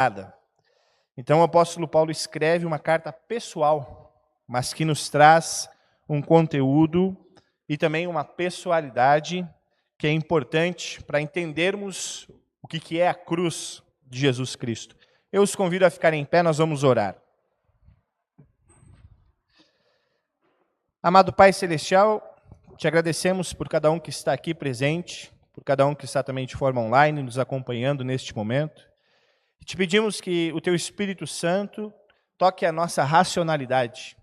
nada. Então o apóstolo Paulo escreve uma carta pessoal, mas que nos traz um conteúdo e também uma pessoalidade que é importante para entendermos o que é a cruz de Jesus Cristo. Eu os convido a ficarem em pé, nós vamos orar. Amado Pai Celestial, te agradecemos por cada um que está aqui presente, por cada um que está também de forma online, nos acompanhando neste momento. E te pedimos que o Teu Espírito Santo toque a nossa racionalidade,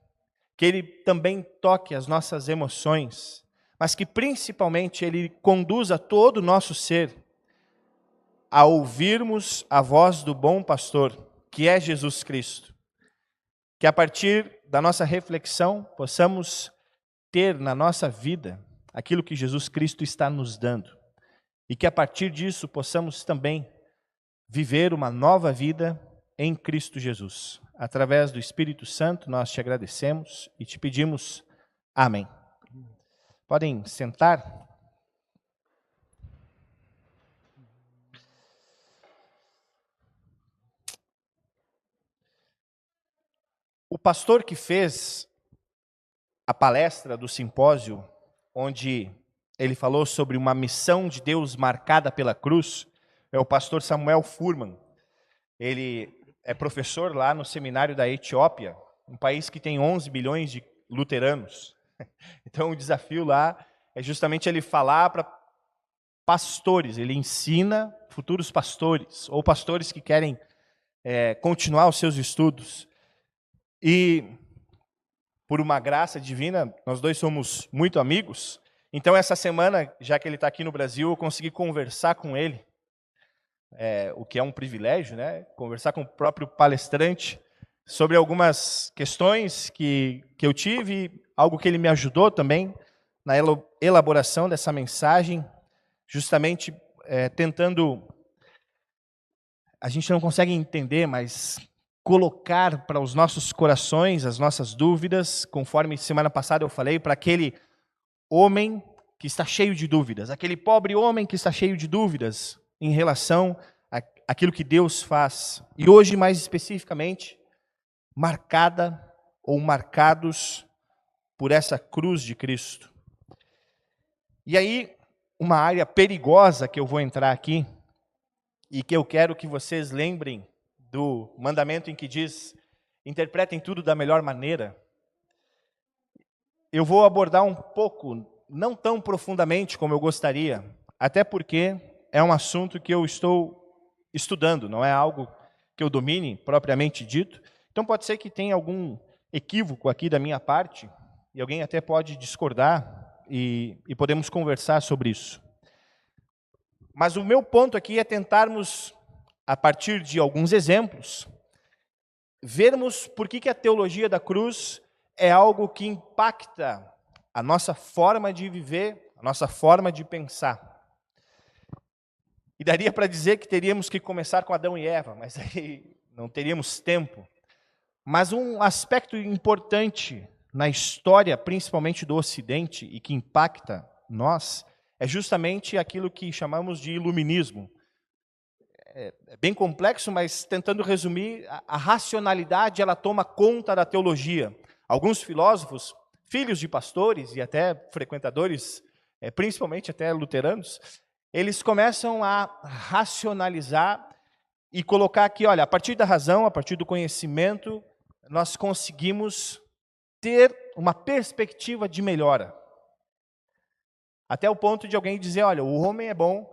que Ele também toque as nossas emoções, mas que principalmente Ele conduza todo o nosso ser a ouvirmos a voz do bom pastor, que é Jesus Cristo. Que a partir da nossa reflexão possamos ter na nossa vida aquilo que Jesus Cristo está nos dando. E que a partir disso possamos também viver uma nova vida em Cristo Jesus. Através do Espírito Santo nós te agradecemos e te pedimos amém. Podem sentar. O pastor que fez a palestra do simpósio, onde ele falou sobre uma missão de Deus marcada pela cruz, é o pastor Samuel Furman. Ele é professor lá no seminário da Etiópia, um país que tem 11 bilhões de luteranos. Então o desafio lá é justamente ele falar para pastores, ele ensina futuros pastores, ou pastores que querem continuar os seus estudos. E, por uma graça divina, nós dois somos muito amigos. Então, essa semana, já que ele está aqui no Brasil, eu consegui conversar com ele, o que é um privilégio, né? Conversar com o próprio palestrante sobre algumas questões que eu tive, algo que ele me ajudou também na elaboração dessa mensagem, justamente tentando, a gente não consegue entender, mas colocar para os nossos corações as nossas dúvidas, conforme semana passada eu falei, para aquele homem que está cheio de dúvidas, aquele pobre homem que está cheio de dúvidas em relação àquilo que Deus faz. E hoje, mais especificamente, marcada ou marcados por essa cruz de Cristo. E aí, uma área perigosa que eu vou entrar aqui, e que eu quero que vocês lembrem do mandamento em que diz, interpretem tudo da melhor maneira. Eu vou abordar um pouco, não tão profundamente como eu gostaria, até porque é um assunto que eu estou estudando, não é algo que eu domine propriamente dito. Então pode ser que tenha algum equívoco aqui da minha parte, e alguém até pode discordar, e podemos conversar sobre isso. Mas o meu ponto aqui é tentarmos, a partir de alguns exemplos, vermos por que a teologia da cruz é algo que impacta a nossa forma de viver, a nossa forma de pensar. E daria para dizer que teríamos que começar com Adão e Eva, mas aí não teríamos tempo. Mas um aspecto importante na história, principalmente do Ocidente, e que impacta nós, é justamente aquilo que chamamos de iluminismo. É bem complexo, mas tentando resumir, a racionalidade ela toma conta da teologia. Alguns filósofos, filhos de pastores e até frequentadores, principalmente até luteranos, eles começam a racionalizar e colocar aqui, olha, a partir da razão, a partir do conhecimento, nós conseguimos ter uma perspectiva de melhora. Até o ponto de alguém dizer, olha, o homem é bom,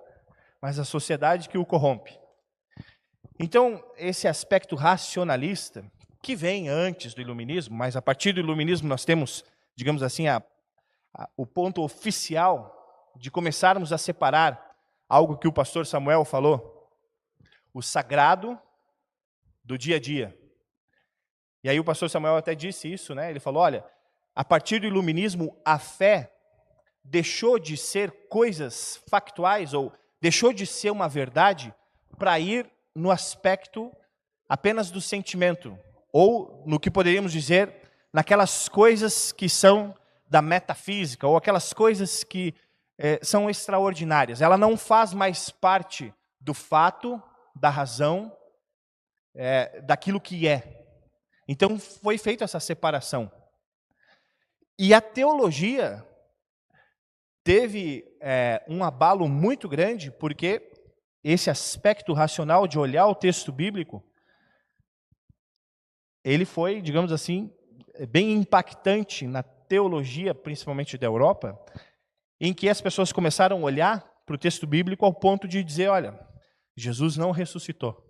mas a sociedade que o corrompe. Então, esse aspecto racionalista, que vem antes do iluminismo, mas a partir do iluminismo nós temos, digamos assim, o ponto oficial de começarmos a separar algo que o pastor Samuel falou, o sagrado do dia a dia. E aí o pastor Samuel até disse isso, né? Ele falou, olha, a partir do iluminismo, a fé deixou de ser coisas factuais, ou deixou de ser uma verdade, para ir no aspecto apenas do sentimento, ou no que poderíamos dizer, naquelas coisas que são da metafísica, ou aquelas coisas que são extraordinárias. Ela não faz mais parte do fato, da razão, daquilo que é. Então foi feita essa separação. E a teologia teve um abalo muito grande, porque esse aspecto racional de olhar o texto bíblico, ele foi, digamos assim, bem impactante na teologia, principalmente da Europa, em que as pessoas começaram a olhar para o texto bíblico ao ponto de dizer, olha, Jesus não ressuscitou.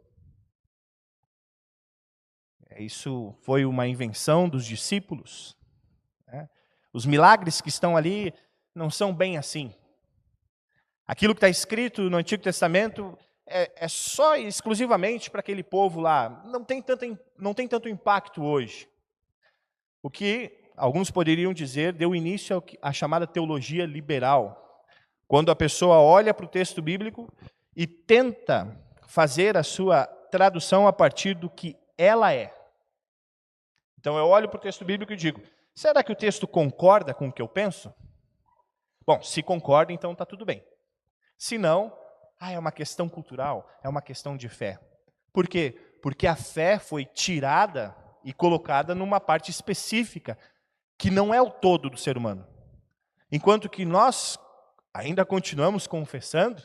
Isso foi uma invenção dos discípulos. Os milagres que estão ali não são bem assim. Aquilo que está escrito no Antigo Testamento é só exclusivamente para aquele povo lá. Não tem tanto impacto hoje. O que alguns poderiam dizer deu início à chamada teologia liberal. Quando a pessoa olha para o texto bíblico e tenta fazer a sua tradução a partir do que ela é. Então eu olho para o texto bíblico e digo, será que o texto concorda com o que eu penso? Bom, se concorda, então está tudo bem. Se não, é uma questão cultural, é uma questão de fé. Por quê? Porque a fé foi tirada e colocada numa parte específica, que não é o todo do ser humano. Enquanto que nós ainda continuamos confessando,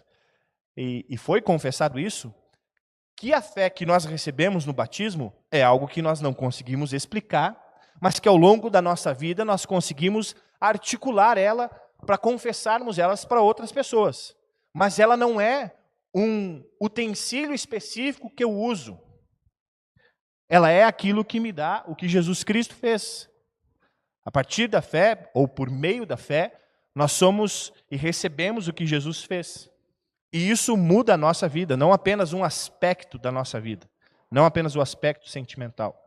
e foi confessado isso, que a fé que nós recebemos no batismo é algo que nós não conseguimos explicar, mas que ao longo da nossa vida nós conseguimos articular ela para confessarmos elas para outras pessoas. Mas ela não é um utensílio específico que eu uso. Ela é aquilo que me dá o que Jesus Cristo fez. A partir da fé, ou por meio da fé, nós somos e recebemos o que Jesus fez. E isso muda a nossa vida, não apenas um aspecto da nossa vida, não apenas o aspecto sentimental.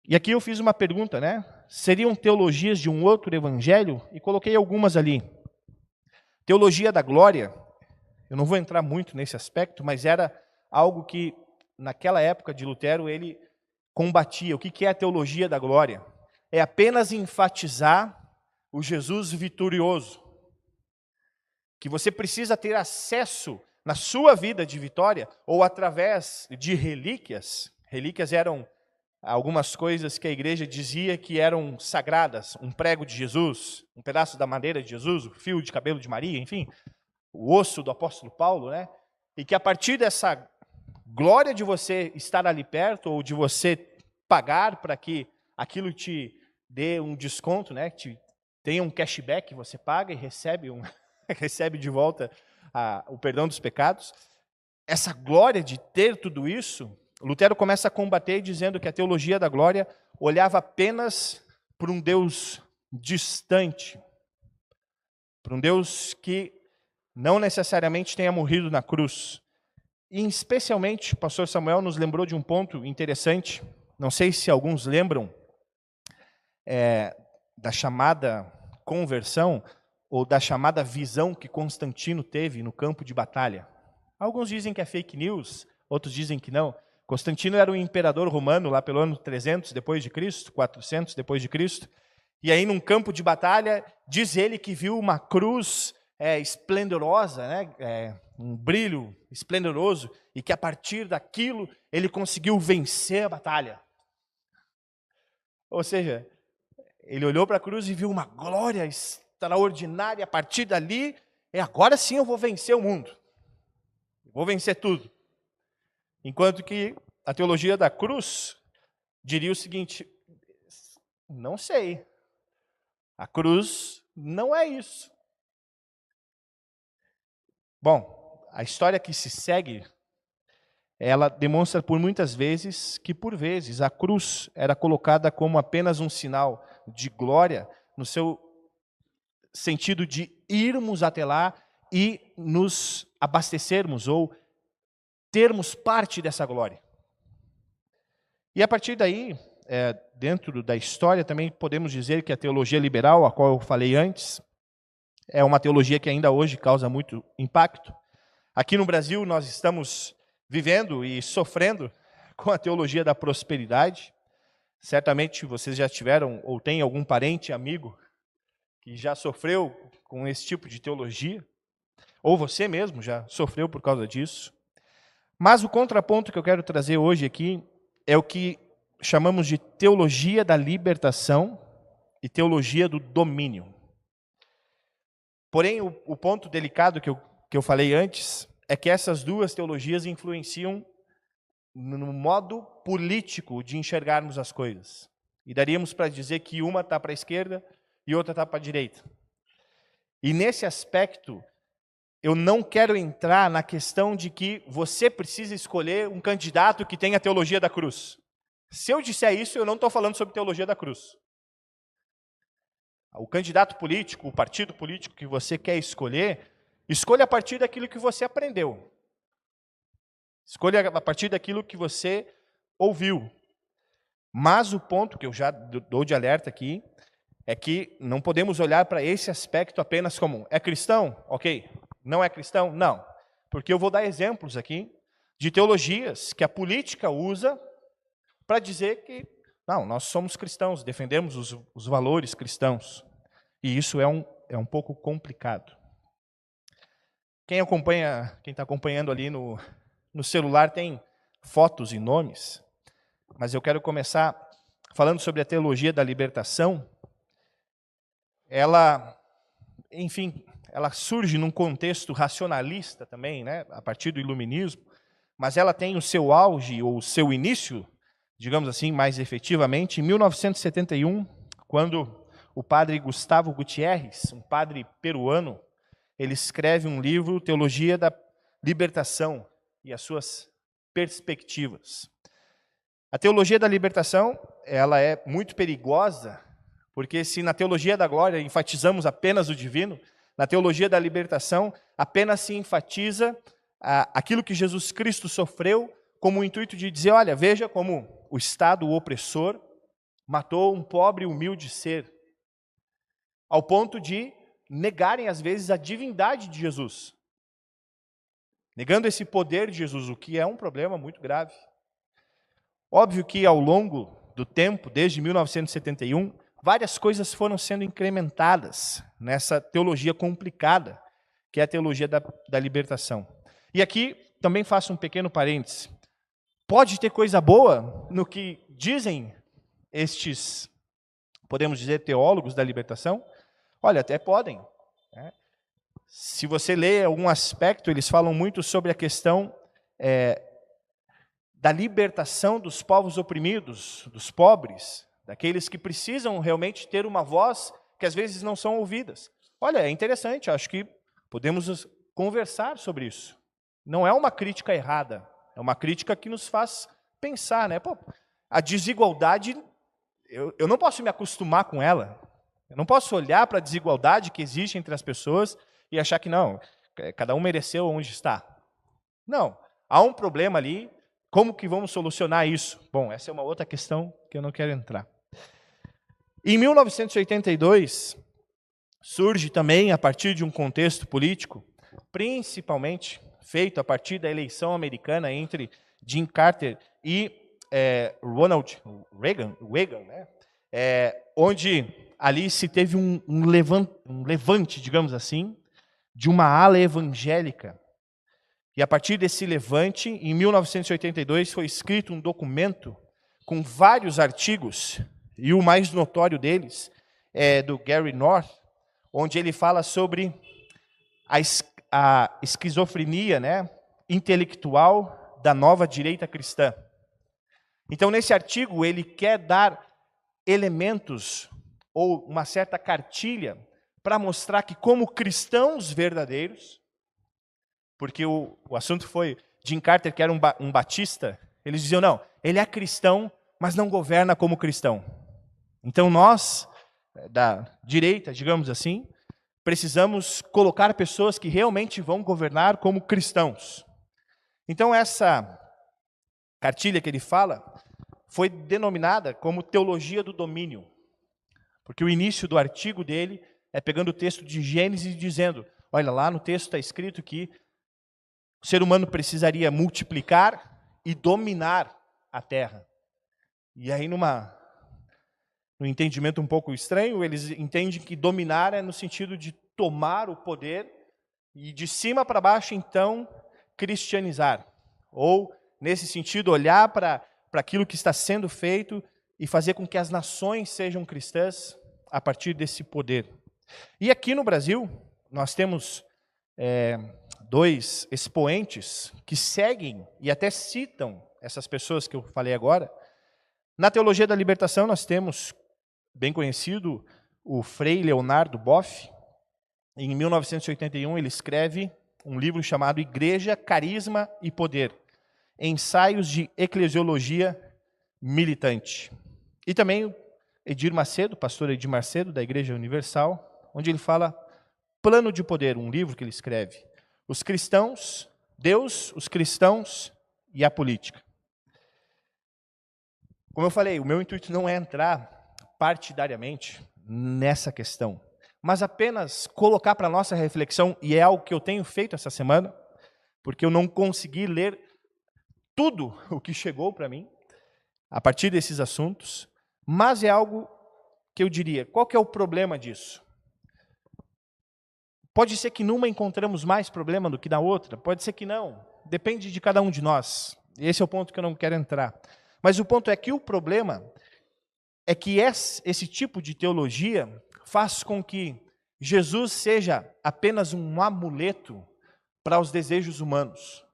E aqui eu fiz uma pergunta, né? Seriam teologias de um outro evangelho? E coloquei algumas ali. Teologia da glória, eu não vou entrar muito nesse aspecto, mas era algo que, naquela época de Lutero, ele combatia. O que é a teologia da glória? É apenas enfatizar o Jesus vitorioso. Que você precisa ter acesso na sua vida de vitória, ou através de relíquias. Relíquias eram algumas coisas que a igreja dizia que eram sagradas, um prego de Jesus, um pedaço da madeira de Jesus, o fio de cabelo de Maria, enfim, o osso do apóstolo Paulo, né? E que a partir dessa glória de você estar ali perto, ou de você pagar para que aquilo te dê um desconto, né? Tenha um cashback, você paga e recebe, recebe de volta o perdão dos pecados. Essa glória de ter tudo isso, Lutero começa a combater dizendo que a teologia da glória olhava apenas para um Deus distante, para um Deus que não necessariamente tenha morrido na cruz. E especialmente, o pastor Samuel nos lembrou de um ponto interessante, não sei se alguns lembram, da chamada conversão, ou da chamada visão que Constantino teve no campo de batalha. Alguns dizem que é fake news, outros dizem que não. Constantino era um imperador romano lá pelo ano 300 depois de Cristo, 400 depois de Cristo. E aí num campo de batalha, diz ele que viu uma cruz esplendorosa, né? Um brilho esplendoroso, e que a partir daquilo ele conseguiu vencer a batalha. Ou seja, ele olhou para a cruz e viu uma glória extraordinária, a partir dali, agora sim eu vou vencer o mundo. Vou vencer tudo. Enquanto que a teologia da cruz diria o seguinte, não sei, a cruz não é isso. Bom, a história que se segue, ela demonstra por muitas vezes que, por vezes, a cruz era colocada como apenas um sinal de glória, no seu sentido de irmos até lá e nos abastecermos, ou termos parte dessa glória. E a partir daí, dentro da história, também podemos dizer que a teologia liberal, a qual eu falei antes, é uma teologia que ainda hoje causa muito impacto. Aqui no Brasil, nós estamos vivendo e sofrendo com a teologia da prosperidade. Certamente vocês já tiveram ou têm algum parente, amigo, que já sofreu com esse tipo de teologia, ou você mesmo já sofreu por causa disso. Mas o contraponto que eu quero trazer hoje aqui é o que chamamos de teologia da libertação e teologia do domínio. Porém, o ponto delicado que eu falei antes é que essas duas teologias influenciam no modo político de enxergarmos as coisas. E daríamos para dizer que uma está para a esquerda e outra está para a direita. E nesse aspecto, eu não quero entrar na questão de que você precisa escolher um candidato que tenha a teologia da cruz. Se eu disser isso, eu não estou falando sobre teologia da cruz. O candidato político, o partido político que você quer escolher, escolha a partir daquilo que você aprendeu. Escolha a partir daquilo que você ouviu. Mas o ponto que eu já dou de alerta aqui é que não podemos olhar para esse aspecto apenas como é cristão? Ok. Não é cristão? Não. Porque eu vou dar exemplos aqui de teologias que a política usa para dizer que não, nós somos cristãos, defendemos os valores cristãos. E isso é um pouco complicado. Quem está acompanhando ali no celular tem fotos e nomes, mas eu quero começar falando sobre a teologia da libertação. Ela, enfim, ela surge num contexto racionalista também, né, a partir do iluminismo, mas ela tem o seu auge ou o seu início, digamos assim, mais efetivamente, em 1971, quando o padre Gustavo Gutierrez, um padre peruano, ele escreve um livro, Teologia da Libertação e as suas perspectivas. A teologia da libertação, ela é muito perigosa, porque se na teologia da glória enfatizamos apenas o divino, na teologia da libertação apenas se enfatiza aquilo que Jesus Cristo sofreu como o intuito de dizer, olha, veja como o Estado opressor matou um pobre e humilde ser, ao ponto de negarem às vezes a divindade de Jesus, negando esse poder de Jesus, o que é um problema muito grave. Óbvio que ao longo do tempo, desde 1971, várias coisas foram sendo incrementadas nessa teologia complicada, que é a teologia da libertação. E aqui também faço um pequeno parêntese. Pode ter coisa boa no que dizem estes, podemos dizer, teólogos da libertação? Olha, até podem. Né? Se você lê algum aspecto, eles falam muito sobre a questão da libertação dos povos oprimidos, dos pobres, daqueles que precisam realmente ter uma voz que às vezes não são ouvidas. Olha, é interessante, acho que podemos conversar sobre isso. Não é uma crítica errada, é uma crítica que nos faz pensar, né? Pô, a desigualdade, eu não posso me acostumar com ela. Eu não posso olhar para a desigualdade que existe entre as pessoas e achar que não, cada um mereceu onde está. Não, há um problema ali, como que vamos solucionar isso? Bom, essa é uma outra questão que eu não quero entrar. Em 1982, surge também, a partir de um contexto político, principalmente feito a partir da eleição americana entre Jimmy Carter e Ronald Reagan, né? Onde ali se teve um levante, digamos assim, de uma ala evangélica. E a partir desse levante, em 1982, foi escrito um documento com vários artigos, e o mais notório deles é do Gary North, onde ele fala sobre a esquizofrenia, né, intelectual da nova direita cristã. Então, nesse artigo, ele quer dar elementos ou uma certa cartilha para mostrar que, como cristãos verdadeiros, porque o assunto foi Jim Carter, que era um batista, eles diziam, não, ele é cristão, mas não governa como cristão. Então nós, da direita, digamos assim, precisamos colocar pessoas que realmente vão governar como cristãos. Então essa cartilha que ele fala foi denominada como teologia do domínio, porque o início do artigo dele é pegando o texto de Gênesis e dizendo, olha, lá no texto está escrito que o ser humano precisaria multiplicar e dominar a terra. E aí, num entendimento um pouco estranho, eles entendem que dominar é no sentido de tomar o poder e de cima para baixo, então, cristianizar. ou, nesse sentido, olhar para aquilo que está sendo feito e fazer com que as nações sejam cristãs a partir desse poder. E aqui no Brasil, nós temos dois expoentes que seguem e até citam essas pessoas que eu falei agora. Na Teologia da Libertação, nós temos, bem conhecido, o Frei Leonardo Boff. Em 1981, ele escreve um livro chamado Igreja, Carisma e Poder, Ensaios de Eclesiologia Militante. E também Edir Macedo, pastor Edir Macedo, da Igreja Universal, onde ele fala Plano de Poder, um livro que ele escreve. Os cristãos, Deus, os cristãos e a política. Como eu falei, o meu intuito não é entrar partidariamente nessa questão, mas apenas colocar para a nossa reflexão, e é algo que eu tenho feito essa semana, porque eu não consegui ler tudo o que chegou para mim, a partir desses assuntos, mas é algo que eu diria, qual que é o problema disso? Pode ser que numa encontramos mais problema do que na outra, pode ser que não, depende de cada um de nós, esse é o ponto que eu não quero entrar. Mas o ponto é que o problema é que esse tipo de teologia faz com que Jesus seja apenas um amuleto para os desejos humanos.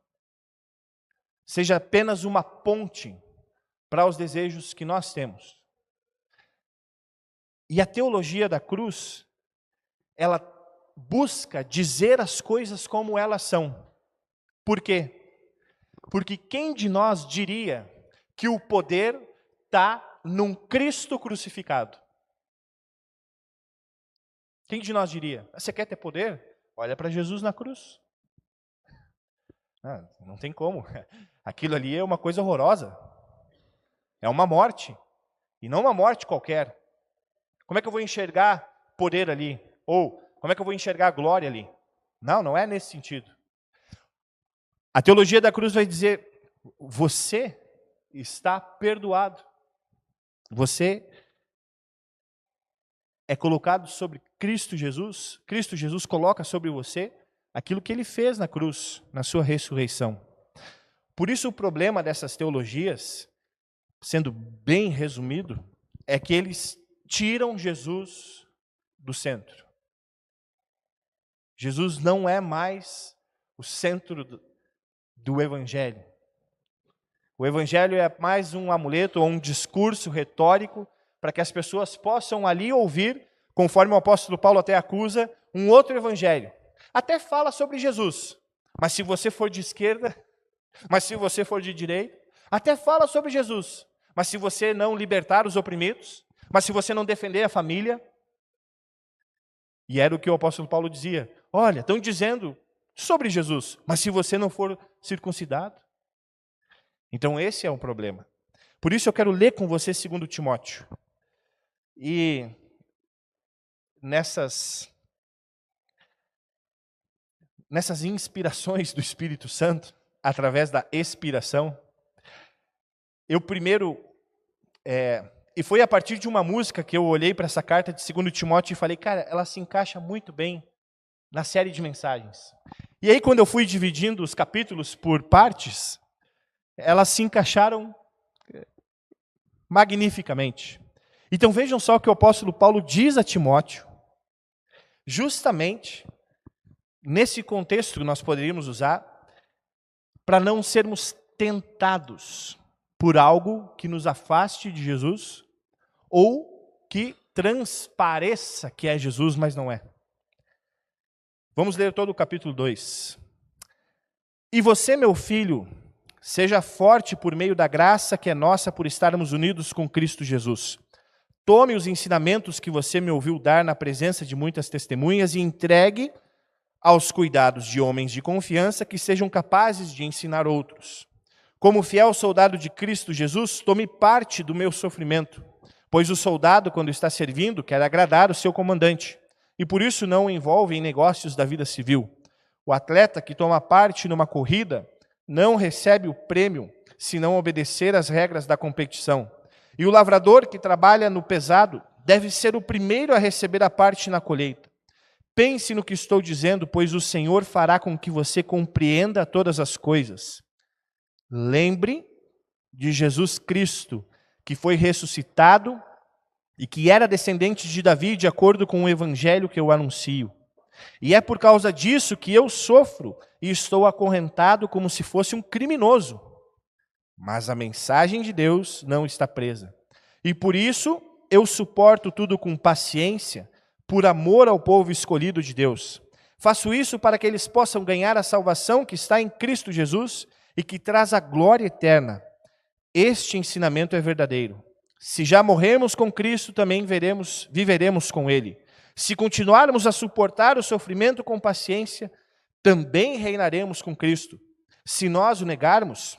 Seja apenas uma ponte para os desejos que nós temos. E a teologia da cruz, ela busca dizer as coisas como elas são. Por quê? Porque quem de nós diria que o poder está num Cristo crucificado? Quem de nós diria? Você quer ter poder? Olha para Jesus na cruz. Não tem como. Aquilo ali é uma coisa horrorosa. É uma morte. E não uma morte qualquer. Como é que eu vou enxergar poder ali? Ou como é que eu vou enxergar glória ali? Não é nesse sentido. A teologia da cruz vai dizer, você está perdoado. Você é colocado sobre Cristo Jesus coloca sobre você aquilo que ele fez na cruz, na sua ressurreição. Por isso o problema dessas teologias, sendo bem resumido, é que eles tiram Jesus do centro. Jesus não é mais o centro do Evangelho. O Evangelho é mais um amuleto ou um discurso retórico para que as pessoas possam ali ouvir, conforme o apóstolo Paulo até acusa, um outro Evangelho. Até fala sobre Jesus, mas se você for de esquerda, mas se você for de direita, até fala sobre Jesus, mas se você não libertar os oprimidos, mas se você não defender a família, e era o que o apóstolo Paulo dizia, olha, estão dizendo sobre Jesus, mas se você não for circuncidado. Então esse é um problema. Por isso eu quero ler com você 2 Timóteo. E nessas inspirações do Espírito Santo, através da expiração, eu primeiro, e foi a partir de uma música que eu olhei para essa carta de 2 Timóteo e falei, cara, ela se encaixa muito bem na série de mensagens. E aí quando eu fui dividindo os capítulos por partes, elas se encaixaram magnificamente. Então vejam só o que o apóstolo Paulo diz a Timóteo, justamente nesse contexto que nós poderíamos usar, para não sermos tentados por algo que nos afaste de Jesus, ou que transpareça que é Jesus, mas não é. Vamos ler todo o capítulo 2. E você, meu filho, seja forte por meio da graça que é nossa por estarmos unidos com Cristo Jesus. Tome os ensinamentos que você me ouviu dar na presença de muitas testemunhas e entregue aos cuidados de homens de confiança que sejam capazes de ensinar outros. Como fiel soldado de Cristo Jesus, tome parte do meu sofrimento, pois o soldado, quando está servindo, quer agradar o seu comandante, e por isso não o envolve em negócios da vida civil. O atleta que toma parte numa corrida não recebe o prêmio se não obedecer às regras da competição. E o lavrador que trabalha no pesado deve ser o primeiro a receber a parte na colheita. Pense no que estou dizendo, pois o Senhor fará com que você compreenda todas as coisas. lembre de Jesus Cristo, que foi ressuscitado e que era descendente de Davi, de acordo com o evangelho que eu anuncio. E é por causa disso que eu sofro e estou acorrentado como se fosse um criminoso. Mas a mensagem de Deus não está presa. E por isso eu suporto tudo com paciência, por amor ao povo escolhido de Deus. Faço isso para que eles possam ganhar a salvação que está em Cristo Jesus e que traz a glória eterna. Este ensinamento é verdadeiro. Se já morremos com Cristo, também viveremos com Ele. Se continuarmos a suportar o sofrimento com paciência, também reinaremos com Cristo. Se nós o negarmos,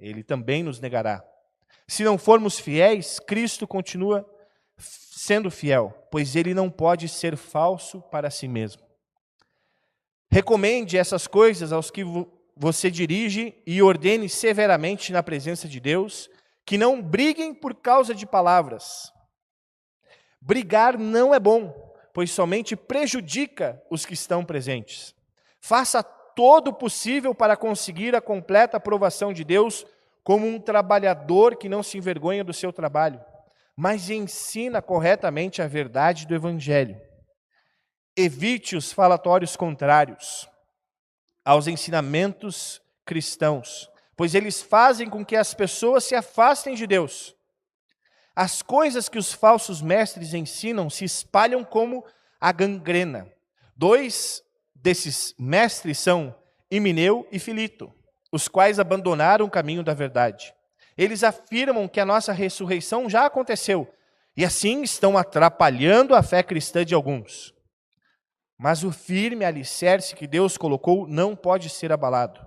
Ele também nos negará. Se não formos fiéis, Cristo continua sendo fiel, pois Ele não pode ser falso para si mesmo. Recomende essas coisas aos que você dirige e ordene severamente na presença de Deus, que não briguem por causa de palavras. Brigar não é bom, pois somente prejudica os que estão presentes. Faça todo o possível para conseguir a completa aprovação de Deus como um trabalhador que não se envergonha do seu trabalho, mas ensina corretamente a verdade do Evangelho. Evite os falatórios contrários aos ensinamentos cristãos, pois eles fazem com que as pessoas se afastem de Deus. As coisas que os falsos mestres ensinam se espalham como a gangrena. 2 desses mestres são Himeneu e Filito, os quais abandonaram o caminho da verdade. Eles afirmam que a nossa ressurreição já aconteceu, e assim estão atrapalhando a fé cristã de alguns. Mas o firme alicerce que Deus colocou não pode ser abalado.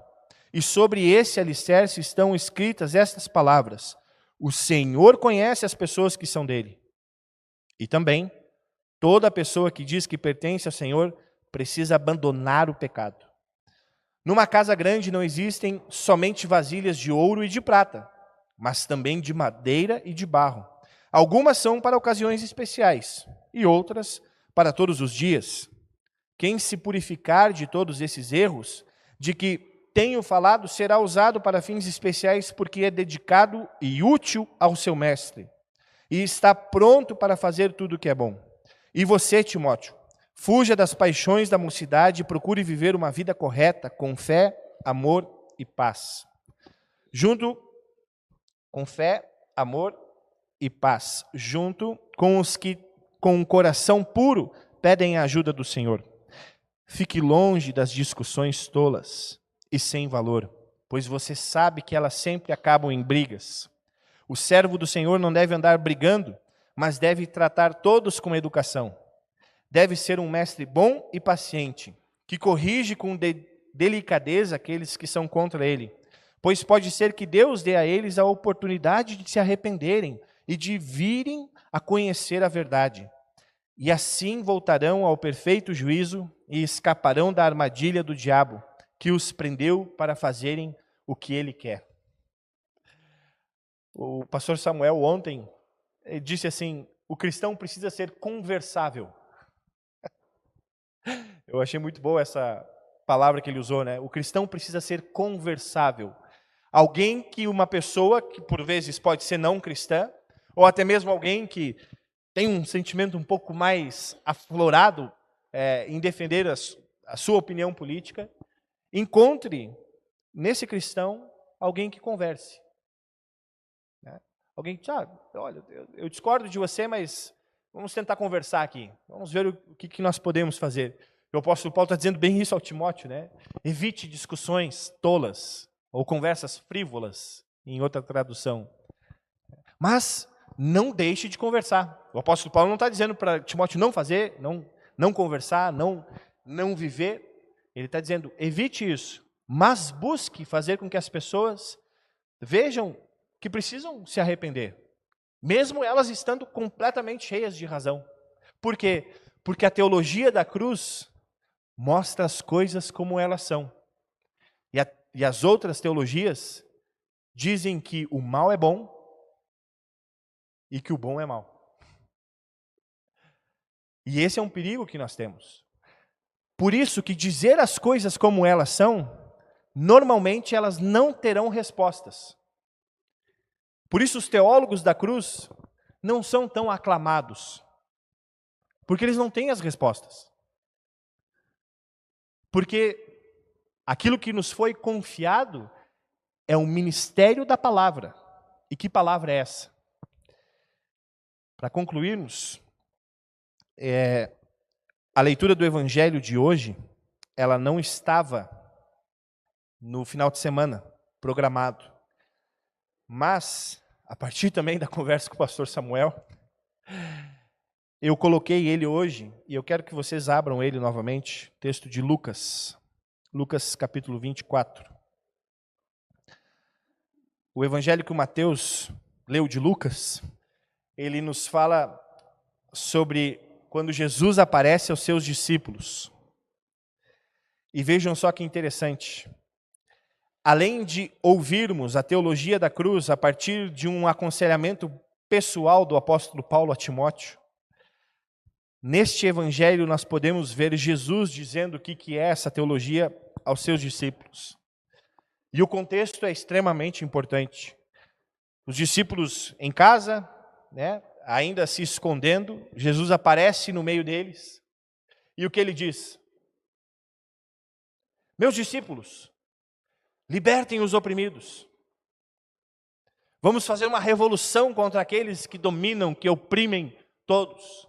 E sobre esse alicerce estão escritas estas palavras: o Senhor conhece as pessoas que são dele. E também, toda pessoa que diz que pertence ao Senhor precisa abandonar o pecado. Numa casa grande não existem somente vasilhas de ouro e de prata, mas também de madeira e de barro. Algumas são para ocasiões especiais e outras para todos os dias. Quem se purificar de todos esses erros, de que tenho falado, será usado para fins especiais porque é dedicado e útil ao seu mestre, e está pronto para fazer tudo o que é bom. E você, Timóteo, fuja das paixões da mocidade e procure viver uma vida correta, com fé, amor e paz. Com fé, amor e paz, junto com os que, com um coração puro, pedem a ajuda do Senhor. Fique longe das discussões tolas e sem valor, pois você sabe que elas sempre acabam em brigas. O servo do Senhor não deve andar brigando, mas deve tratar todos com educação. Deve ser um mestre bom e paciente, que corrige com delicadeza aqueles que são contra ele, pois pode ser que Deus dê a eles a oportunidade de se arrependerem e de virem a conhecer a verdade. E assim voltarão ao perfeito juízo e escaparão da armadilha do diabo, que os prendeu para fazerem o que ele quer. O pastor Samuel ontem disse assim: o cristão precisa ser conversável. Eu achei muito boa essa palavra que ele usou, né? O cristão precisa ser conversável. Alguém que uma pessoa que por vezes pode ser não cristã, ou até mesmo alguém que tem um sentimento um pouco mais aflorado em defender a sua opinião política, encontre nesse cristão alguém que converse. Né? Alguém que diz, olha, eu discordo de você, mas vamos tentar conversar aqui. Vamos ver o que nós podemos fazer. O apóstolo Paulo está dizendo bem isso ao Timóteo, né? Evite discussões tolas ou conversas frívolas, em outra tradução. Mas não deixe de conversar. O apóstolo Paulo não está dizendo para Timóteo não fazer, não conversar, não viver. Ele está dizendo, evite isso, mas busque fazer com que as pessoas vejam que precisam se arrepender, mesmo elas estando completamente cheias de razão. Por quê? Porque a teologia da cruz mostra as coisas como elas são. E as outras teologias dizem que o mal é bom e que o bom é mal. E esse é um perigo que nós temos. Por isso que dizer as coisas como elas são normalmente elas não terão respostas. Por isso os teólogos da cruz não são tão aclamados, porque eles não têm as respostas. Porque aquilo que nos foi confiado é o ministério da palavra. E que palavra é essa? Para concluirmos, a leitura do evangelho de hoje, ela não estava no final de semana programado. Mas, a partir também da conversa com o pastor Samuel, eu coloquei ele hoje, e eu quero que vocês abram ele novamente, texto de Lucas. Lucas capítulo 24. O evangelho que o Mateus leu de Lucas, ele nos fala sobre quando Jesus aparece aos seus discípulos. E vejam só que interessante. Além de ouvirmos a teologia da cruz a partir de um aconselhamento pessoal do apóstolo Paulo a Timóteo, neste evangelho nós podemos ver Jesus dizendo o que é essa teologia aos seus discípulos. E o contexto é extremamente importante. Os discípulos em casa, ainda se escondendo, Jesus aparece no meio deles. E o que ele diz? Meus discípulos, libertem os oprimidos. Vamos fazer uma revolução contra aqueles que dominam, que oprimem todos.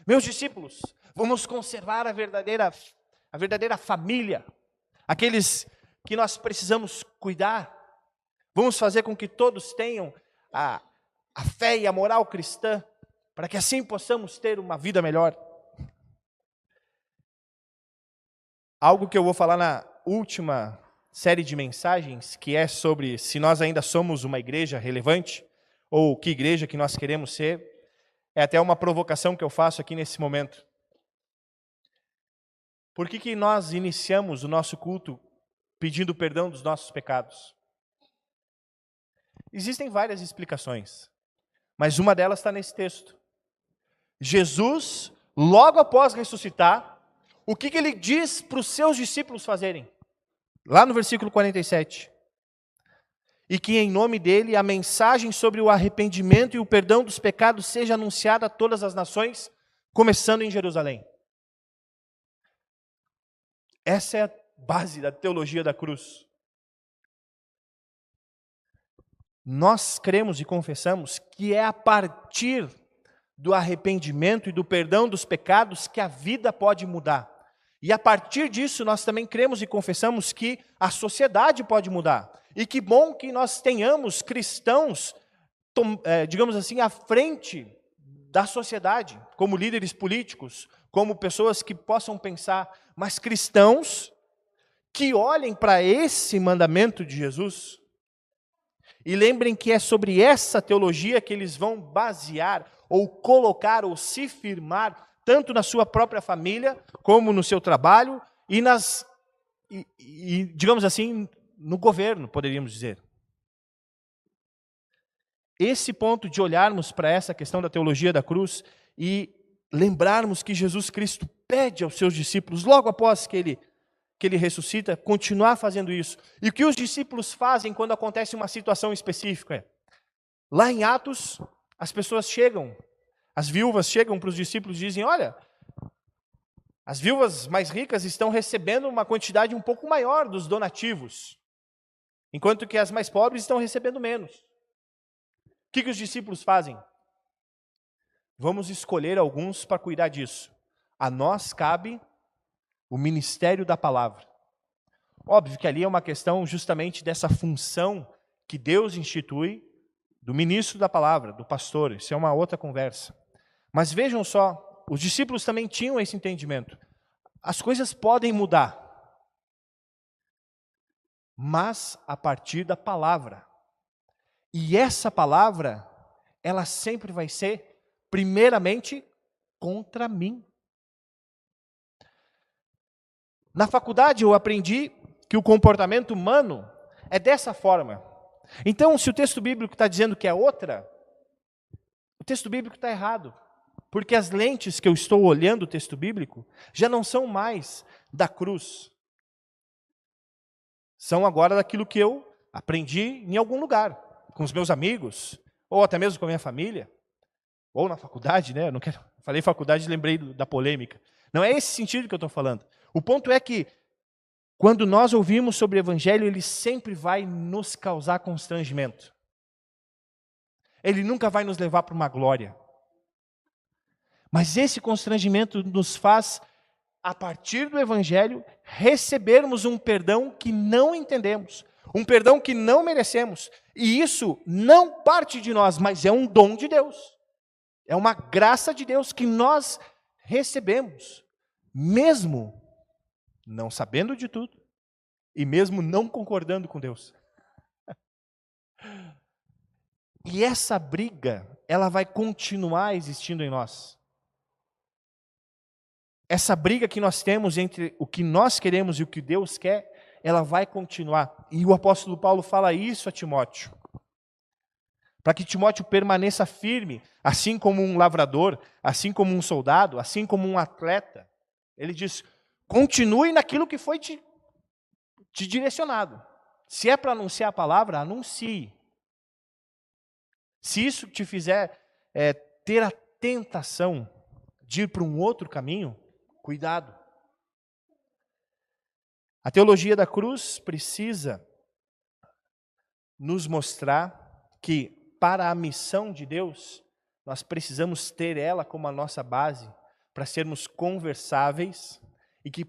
Meus discípulos, vamos conservar a verdadeira família, aqueles que nós precisamos cuidar. Vamos fazer com que todos tenham a fé e a moral cristã, para que assim possamos ter uma vida melhor. Algo que eu vou falar na última série de mensagens, que é sobre se nós ainda somos uma igreja relevante, ou que igreja que nós queremos ser, é até uma provocação que eu faço aqui nesse momento. Por que nós iniciamos o nosso culto pedindo perdão dos nossos pecados? Existem várias explicações, mas uma delas está nesse texto. Jesus, logo após ressuscitar, o que ele diz para os seus discípulos fazerem? Lá no versículo 47. E que em nome dele a mensagem sobre o arrependimento e o perdão dos pecados seja anunciada a todas as nações, começando em Jerusalém. Essa é a base da teologia da cruz. Nós cremos e confessamos que é a partir do arrependimento e do perdão dos pecados que a vida pode mudar. E a partir disso nós também cremos e confessamos que a sociedade pode mudar. E que bom que nós tenhamos cristãos, digamos assim, à frente da sociedade, como líderes políticos, como pessoas que possam pensar, mas cristãos que olhem para esse mandamento de Jesus e lembrem que é sobre essa teologia que eles vão basear, ou colocar, ou se firmar, tanto na sua própria família, como no seu trabalho, e digamos assim, no governo, poderíamos dizer. Esse ponto de olharmos para essa questão da teologia da cruz e lembrarmos que Jesus Cristo pede aos seus discípulos, logo após que ele ressuscita, continuar fazendo isso. E o que os discípulos fazem quando acontece uma situação específica? Lá em Atos, as pessoas chegam, as viúvas chegam para os discípulos e dizem, olha, as viúvas mais ricas estão recebendo uma quantidade um pouco maior dos donativos, enquanto que as mais pobres estão recebendo menos. O que os discípulos fazem? Vamos escolher alguns para cuidar disso. A nós cabe o ministério da palavra. Óbvio que ali é uma questão justamente dessa função que Deus institui do ministro da palavra, do pastor. Isso é uma outra conversa. Mas vejam só, os discípulos também tinham esse entendimento. As coisas podem mudar, mas a partir da palavra. E essa palavra, ela sempre vai ser, primeiramente, contra mim. Na faculdade eu aprendi que o comportamento humano é dessa forma. Então, se o texto bíblico está dizendo que é outra, o texto bíblico está errado. Porque as lentes que eu estou olhando o texto bíblico já não são mais da cruz. São agora daquilo que eu aprendi em algum lugar, com os meus amigos, ou até mesmo com a minha família, ou na faculdade, né? Eu não quero, falei faculdade e lembrei da polêmica. Não é esse sentido que eu estou falando. O ponto é que, quando nós ouvimos sobre o Evangelho, ele sempre vai nos causar constrangimento. Ele nunca vai nos levar para uma glória. Mas esse constrangimento nos faz, a partir do Evangelho, recebermos um perdão que não entendemos, um perdão que não merecemos. E isso não parte de nós, mas é um dom de Deus. É uma graça de Deus que nós recebemos, mesmo não sabendo de tudo e mesmo não concordando com Deus. E essa briga, ela vai continuar existindo em nós. Essa briga que nós temos entre o que nós queremos e o que Deus quer, ela vai continuar. E o apóstolo Paulo fala isso a Timóteo. Para que Timóteo permaneça firme, assim como um lavrador, assim como um soldado, assim como um atleta. Ele diz, continue naquilo que foi te direcionado. Se é para anunciar a palavra, anuncie. Se isso te fizer ter a tentação de ir para um outro caminho, cuidado. A teologia da cruz precisa nos mostrar que, para a missão de Deus, nós precisamos ter ela como a nossa base para sermos conversáveis e que,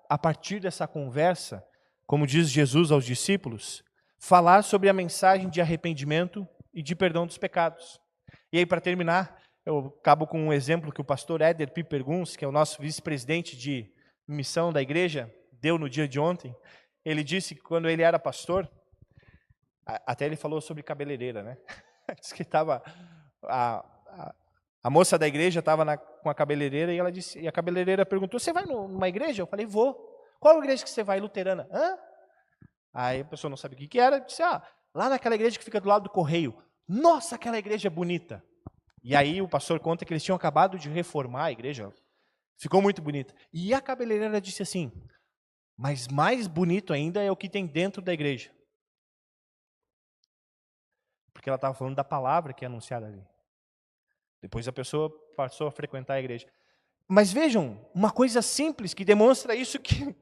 a partir dessa conversa, como diz Jesus aos discípulos, falar sobre a mensagem de arrependimento e de perdão dos pecados. E aí, para terminar, eu acabo com um exemplo que o pastor Éder Piperguns, que é o nosso vice-presidente de missão da igreja, deu no dia de ontem. Ele disse que quando ele era pastor, até ele falou sobre cabeleireira, né? Diz que estava a moça da igreja estava com a cabeleireira e ela disse, e a cabeleireira perguntou, você vai numa igreja? Eu falei, vou. Qual igreja que você vai? Luterana. Hã? Aí a pessoa não sabe o que era, disse, lá naquela igreja que fica do lado do correio. Nossa, aquela igreja é bonita. E aí o pastor conta que eles tinham acabado de reformar a igreja. Ficou muito bonita. E a cabeleireira disse assim, mas mais bonito ainda é o que tem dentro da igreja. Porque ela estava falando da palavra que é anunciada ali. Depois a pessoa passou a frequentar a igreja. Mas vejam, uma coisa simples que demonstra isso que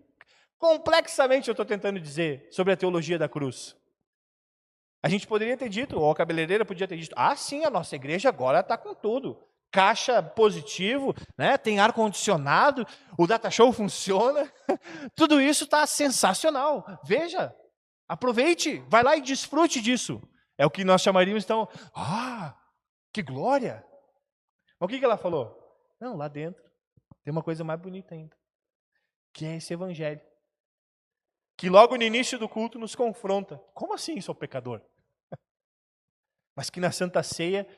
complexamente eu estou tentando dizer sobre a teologia da cruz. A gente poderia ter dito, ou a cabeleireira podia ter dito, sim, a nossa igreja agora está com tudo. Caixa positivo, né? Tem ar-condicionado, o data show funciona. Tudo isso está sensacional. Veja, aproveite, vai lá e desfrute disso. É o que nós chamaríamos, então, que glória. Mas o que ela falou? Não, lá dentro tem uma coisa mais bonita ainda, que é esse evangelho. Que logo no início do culto nos confronta. Como assim, sou pecador? Mas que na Santa Ceia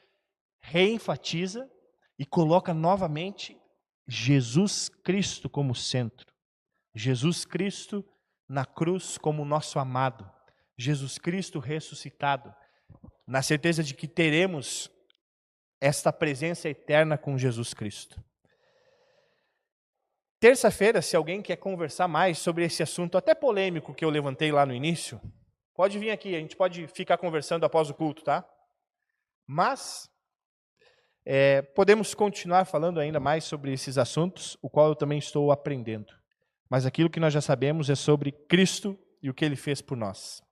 reenfatiza e coloca novamente Jesus Cristo como centro. Jesus Cristo na cruz como nosso amado. Jesus Cristo ressuscitado. Na certeza de que teremos esta presença eterna com Jesus Cristo. Terça-feira, se alguém quer conversar mais sobre esse assunto até polêmico que eu levantei lá no início, pode vir aqui, a gente pode ficar conversando após o culto, tá? Mas podemos continuar falando ainda mais sobre esses assuntos, o qual eu também estou aprendendo. Mas aquilo que nós já sabemos é sobre Cristo e o que Ele fez por nós.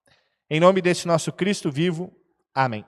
Em nome desse nosso Cristo vivo, amém.